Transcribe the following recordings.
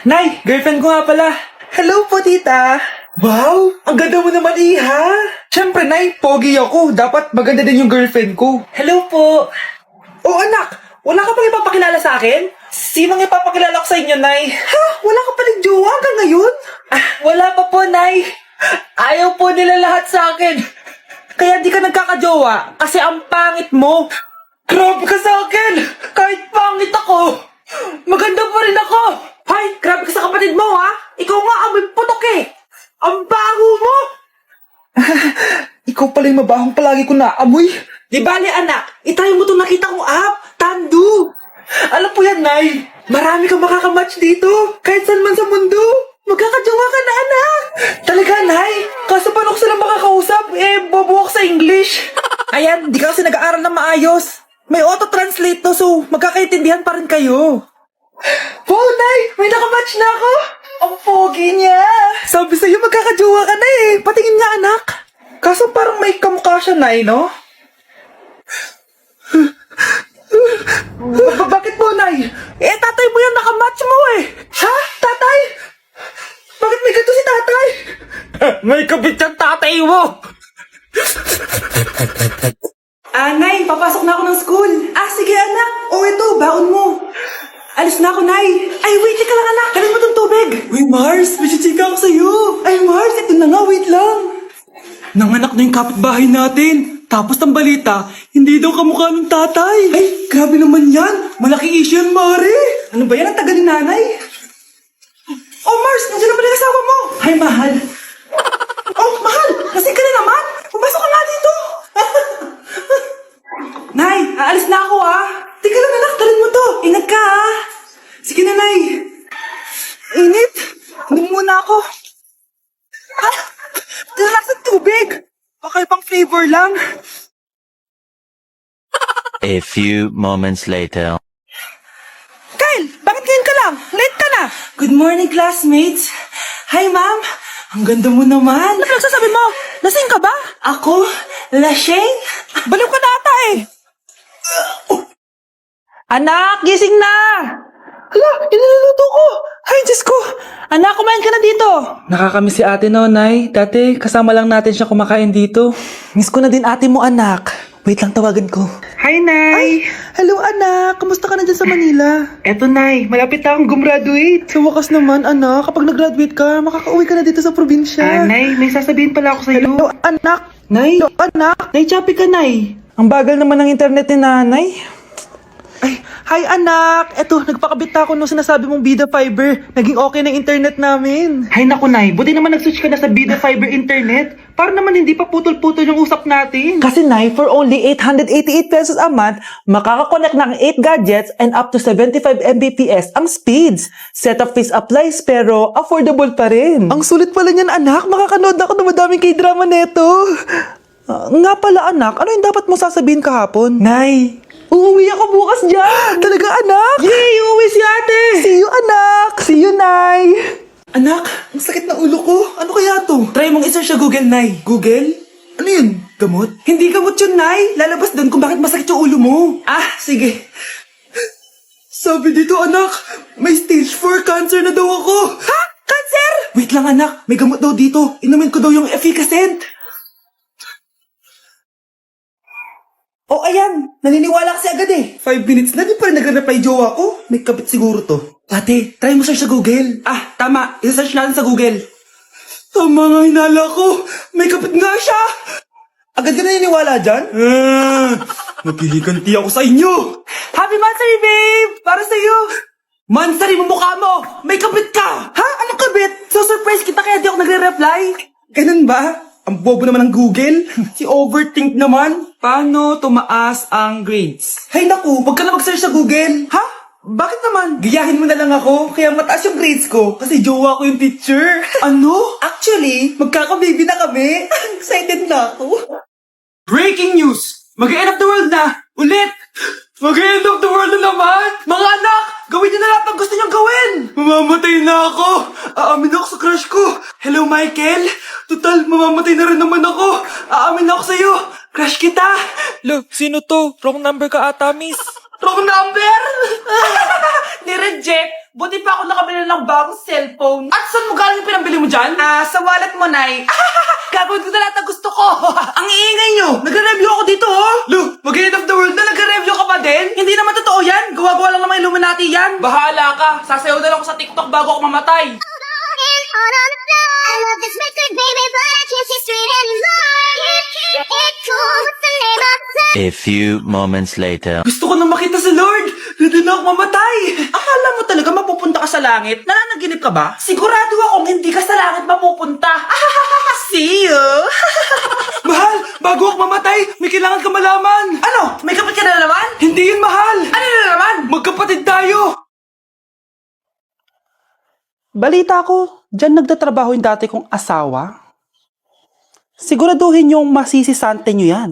Nay, girlfriend ko nga pala. Hello po, tita. Wow, ang ganda mo naman, iha. Siyempre, Nay, pogi ako. Dapat maganda din yung girlfriend ko. Hello po. Oh, anak, wala ka pang ipapakilala sa akin? Sinong ipapakilala ko sa inyo, Nay? Ha? Wala ka paling jowa hanggang ngayon? Wala pa po, Nay. Ayaw po nila lahat sa akin. Kaya di ka nagkakajowa kasi ang pangit mo. Grabe ka sa akin. Kahit pangit ako, maganda pa rin ako. Hay, grabe ka sa kapatid mo, ha? Ikaw nga amoy putok eh. Ang baho mo. Ikaw pala yung mabahong palagi ko naamoy. Di bali, anak, itry mo itong nakita kong app, Tandu. Alam po yan, Nay. Marami kang makakamatch dito. Kahit saan man sa mundo. Magkakajowa ka na, anak. Talaga, Nay. Kaso paano ko sila makakausap? Bobo ako sa English. Ayan, di ka kasi nag-aaral na maayos. May auto-translate to, so magkakaintindihan pa rin kayo. Wow, Nay! May nakamatch na ako! Ang pogi niya! Sabi sa'yo, magkakajowa ka na eh. Patingin nga, anak. Kaso parang may kamukha siya, Nay, no? Bakit po, Nay? Tatay mo yan, nakamatch mo eh. Ha? Tatay? Bakit may ganito si tatay? May kabit yung tatay mo! Nay, papasok na ako ng school. Sige, anak. Ito, baon mo. Alis na ako, Nay. Ay, wait, ka lang, anak. Dalhin mo tong tubig. Uy, Mars, may chichika ako sa'yo. Ay, Mars, ito na nga, wait lang. Nanganak na yung kapitbahay natin. Tapos ang balita, hindi daw kamukha ng tatay. Ay, grabe naman yan. Malaking issue yan, Mare. Ano ba yan? Ang tagal ni nanay. Oh, Mars, nandiyan na pala yung asawa mo. Ay, mahal. Oh, mahal, lasing ka na naman. Pumasok ka nga dito. Nay, aalis na ako, Teka lang, anak, talin mo to. Ingat ka, Sige na, Nay. Init. Hindi muna ako. Talakas ng tubig. Baka pang flavor lang. A few moments later. Kyle, bakit ngayon ka lang? Late ka na. Good morning, classmates. Hi, ma'am. Ang ganda mo naman. Ano pinagsasabi mo? Lasing ka ba? Ako? Lasing? Baliw ka na ata eh. Anak, gising na! Hala, iniluluto ko! Ay, Diyos ko! Anak, kumain ka na dito! Nakakamiss si ate no, Nay. Dati, kasama lang natin siya kumakain dito. Miss ko na din ate mo, anak. Wait lang, tawagan ko. Hi, Nay! Ay, hello, anak! Kamusta ka na dyan sa Manila? Eto, Nay. Malapit na akong gumraduate. Sa wakas naman, anak. Kapag nag-graduate ka, makakauwi ka na dito sa probinsya. Nay, may sasabihin pala ako sa'yo. Hello, anak! Nay! Hello, anak! Nay, choppy ka, Nay! Ang bagal naman ng internet ni nanay. Ay, hi anak! Eto, nagpakabit na ako nung sinasabi mong Bida Fiber. Naging okay na internet namin. Hay naku, Nay. Buti naman nag-switch ka na sa Bida Fiber internet. Para naman hindi pa putol-putol yung usap natin. Kasi, Nay, for only 888 pesos a month, makakakonect ng 8 gadgets and up to 75 Mbps ang speeds. Setup fees applies pero affordable pa rin. Ang sulit pala niyan, anak. Makakanood ako ng madaming K-drama neto. Nga pala, anak. Ano yung dapat mo sasabihin kahapon? Nay, uuwi ako bukas dyan! Talaga, anak? Yay! Uuwi si ate! See you, anak! See you, Nay! Anak, ang sakit na ulo ko. Ano kaya to? Try mong isearch sa Google, Nay. Google? Ano yun? Gamot? Hindi gamot yun, Nay. Lalabas doon kung bakit masakit yung ulo mo. Sige. Sabi dito, anak, may stage 4 cancer na daw ako. Ha? Cancer? Wait lang, anak. May gamot daw dito. Inumin ko daw yung efficacent. Oh, ayan. Naniniwala kasi agad eh. 5 minutes na, di pa rin nagre-reply jowa ko. May kabit siguro to. Ate, try mo search sa Google. Tama. I-search natin sa Google. Tama nga hinala ko. May kabit nga siya. Agad ka naniniwala dyan? Maghihiganti ako sa inyo. Happy Mansari, babe! Para sa'yo. Mansari mo mukha mo. May kabit ka. Ha? Anong kabit? So surprise kita kaya di ako nagre-reply. Ganun ba? Ang bobo naman ng Google. Si overthink naman. Paano tumaas ang grades? Hay naku, wag ka na mag-search sa Google. Ha? Bakit naman? Gayahin mo na lang ako, kaya mataas yung grades ko. Kasi jowa ko yung teacher. Ano? Actually, magkakababy na kami. Excited na ako. Breaking news! Mag-end of the world na! Ulit! Mag-end of the world na naman! Mga anak! Gawin niyo na lahat ng gusto niyong gawin! Mamamatay na ako! Aamin ako sa crush ko! Hello, Michael! Total, mamamatay na rin naman ako! Aamin ako sa'yo! Crush kita! Lo, sino to? Wrong number ka ata, miss. Wrong number? Ni-reject! Buti pa ako nakabili ng bagong cellphone. At saan mo galing yung pinambili mo dyan? Sa wallet mo, Nay. Gagawin ko na lahat ng gusto ko. Ang iingay nyo. Nagre-review ako dito, oh. Lu, mag-end of the world na nagre-review ka pa din? Hindi naman totoo yan. Gawa-gawa lang naman Illuminati yan. Bahala ka. Sasayaw na lang ako sa TikTok bago ako mamatay. I love this record, baby, but I can't see straight anymore. It cool, what's the name of the A few moments later. Gusto ko na makita si Lord. Ready na ako mamatay. Akala mo talaga mapupunta ka sa langit? Nananaginip ka ba? Sigurado akong hindi ka sa langit mapupunta. See you. Mahal, bago ako mamatay, may kailangan ka malaman. Ano? May kapatid ka na naman? Hindi yun, mahal. Ano na naman? Magkapatid tayo. Balita ko, dyan nagtatrabaho yung dati kong asawa. Siguraduhin yung masisisante nyo yan.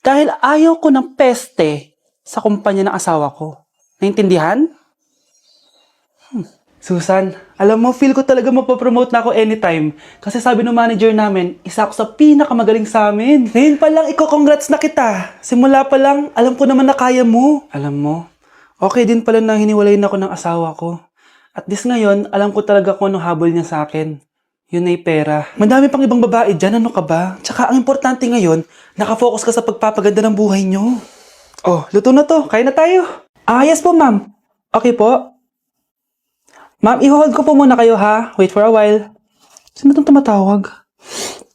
Dahil ayaw ko ng peste sa kumpanya ng asawa ko. Naintindihan? Susan, alam mo, feel ko talaga mapapromote na ako anytime. Kasi sabi ng manager namin, isa ako sa pinakamagaling sa amin. Ngayon pa lang, congrats na kita. Simula pa lang, alam ko naman na kaya mo. Alam mo, okay din pala na hiniwalayin ako ng asawa ko. At this ngayon, alam ko talaga kung anong habol niya sa akin. Yun ay pera. Madami pang ibang babae dyan, ano ka ba? Tsaka ang importante ngayon, nakafocus ka sa pagpapaganda ng buhay niyo. Oh, luto na to. Kain na tayo. Yes po, ma'am. Okay po. Ma'am, i-hold ko po muna kayo ha. Wait for a while. Sino itong tumatawag?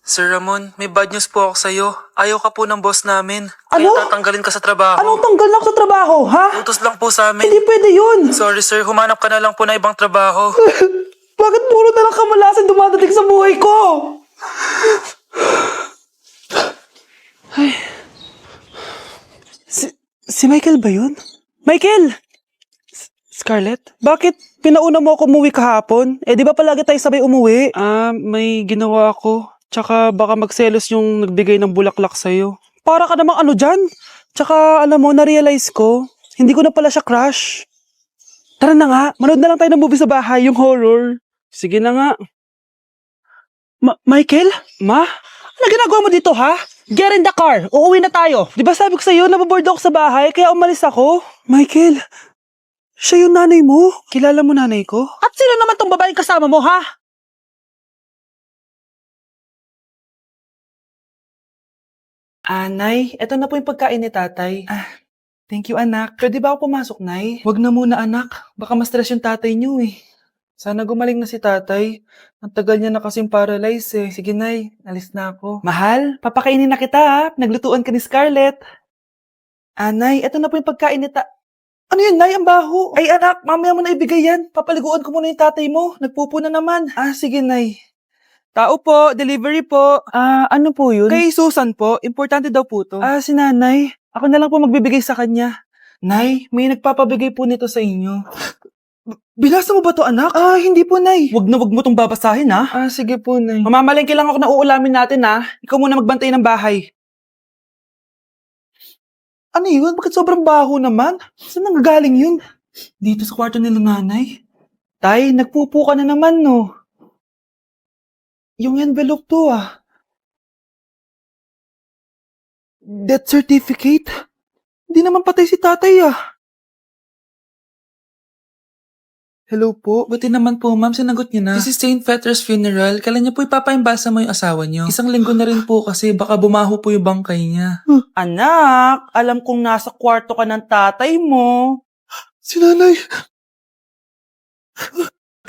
Sir Ramon, may bad news po ako sa'yo. Ayaw ka po ng boss namin. Ano? Kaya tatanggalin ka sa trabaho. Anong tanggal na ako sa trabaho, ha? Utos lang po sa amin. Hindi pwede yun. Sorry sir, humanap ka na lang po na ibang trabaho. Bakit puro na lang kamalasan dumadating sa buhay ko? Si Michael ba yun? Michael! Scarlett? Bakit pinauna mo ako umuwi kahapon? Di ba palagi tayo sabay umuwi? May ginawa ako. Tsaka baka magselos yung nagbigay ng bulaklak sa'yo. Para ka namang ano dyan? Tsaka alam mo, na-realize ko, hindi ko na pala siya crush. Tara na nga, manood na lang tayo ng movie sa bahay, yung horror. Sige na nga. Michael? Ma? Ano ginagawa mo dito, ha? Get in the car, uuwi na tayo. Di ba sabi ko sa'yo, nababoard ako sa bahay, kaya umalis ako? Michael, siya yung nanay mo? Kilala mo nanay ko? At sino naman tong babaeng kasama mo, ha? Nay, eto na po yung pagkain ni tatay. Thank you, anak. Pwede ba ako pumasok, Nay? Wag na muna, anak. Baka ma-stress yung tatay niyo, eh. Sana gumaling na si tatay. Ang tagal niya na kasing paralyzed, eh. Sige, Nay. Alis na ako. Mahal, papakainin na kita, ha? Naglutuan ka ni Scarlett. Nay, eto na po yung pagkain ni Ano yun, Nay? Ang baho. Ay, anak, mamaya mo na ibigay yan. Papaliguan ko muna yung tatay mo. Nagpupo na naman. Sige, Nay. Tao po, delivery po. Ano po yun? Kay Susan po, importante daw po to. Si nanay. Ako na lang po magbibigay sa kanya. Nay, may nagpapabigay po nito sa inyo. Binasa mo ba to, anak? Hindi po, Nay. Wag mo tong babasahin, ha? Sige po, Nay. Mamamalengke lang ako na uulamin natin, ha? Ikaw muna magbantay ng bahay. Ano yun? Bakit sobrang baho naman? Saan nanggagaling yun? Dito sa kwarto nila nanay. Tay, nagpupo ka na naman, no? Yung envelope to, Death certificate? Hindi naman patay si tatay, Hello po. Buti naman po, ma'am. Sinagot niyo na. This is St. Peter's Funeral. Kailan niyo po ipapaimbasa mo yung asawa niyo? Isang linggo na rin po kasi baka bumaho po yung bangkay niya. Anak, alam kong nasa kwarto ka ng tatay mo. Si nanay.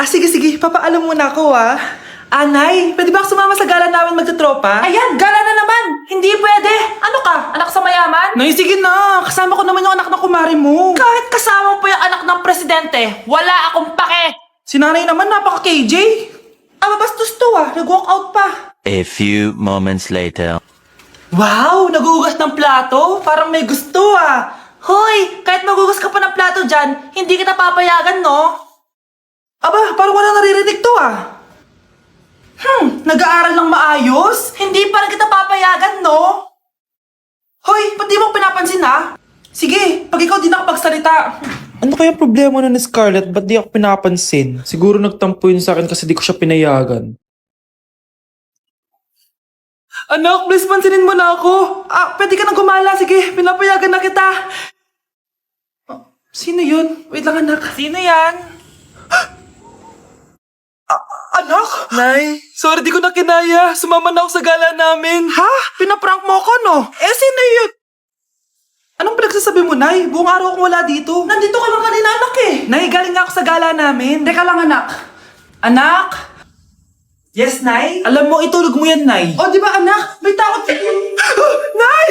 Sige. Papaalam muna ako, Nay, pwede ba ako sumama sa gala namin magtutropa? Ayan, gala na naman! Hindi pwede! Ano ka? Anak sa mayaman? Nay, sige na. Kasama ko naman yung anak ng kumari mo. Kahit kasama mo pa yung anak ng presidente, wala akong pake! Si nanay naman, napaka-KJ. Bastos to, Nag-walk out pa. A few moments later. Wow, nagugas ng plato? Parang may gusto, Hoy, kahit magugas ka pa ng plato dyan, hindi kita papayagan, no? Parang wala naririnig to, Nag-aaral ng maayos? Hindi pa rin kita papayagan, no? Hoy, ba't di mo pinapansin, Sige, pag ikaw di nakapagsalita. Ano kaya problema na ni Scarlett? Ba't di ako pinapansin? Siguro nagtampo yun sa akin kasi di ko siya pinayagan. Anak, please pansinin mo na ako. Pwede ka nang gumala. Sige, pinapayagan na kita. Sino yun? Wait lang, anak. Sino yan? Anak? Nay, sorry di ko na kinaya. Sumama na ako sa gala namin. Ha? Pinaprank mo ako, no? Sino yun? Anong pinagsasabi mo, Nay? Buong araw akong wala dito. Nandito ka lang kanina, anak eh. Nay, galing nga ako sa gala namin. Teka lang, anak. Anak? Yes, Nay? Alam mo, itulog mo yan, Nay. O, di ba, anak? May takot. Nay!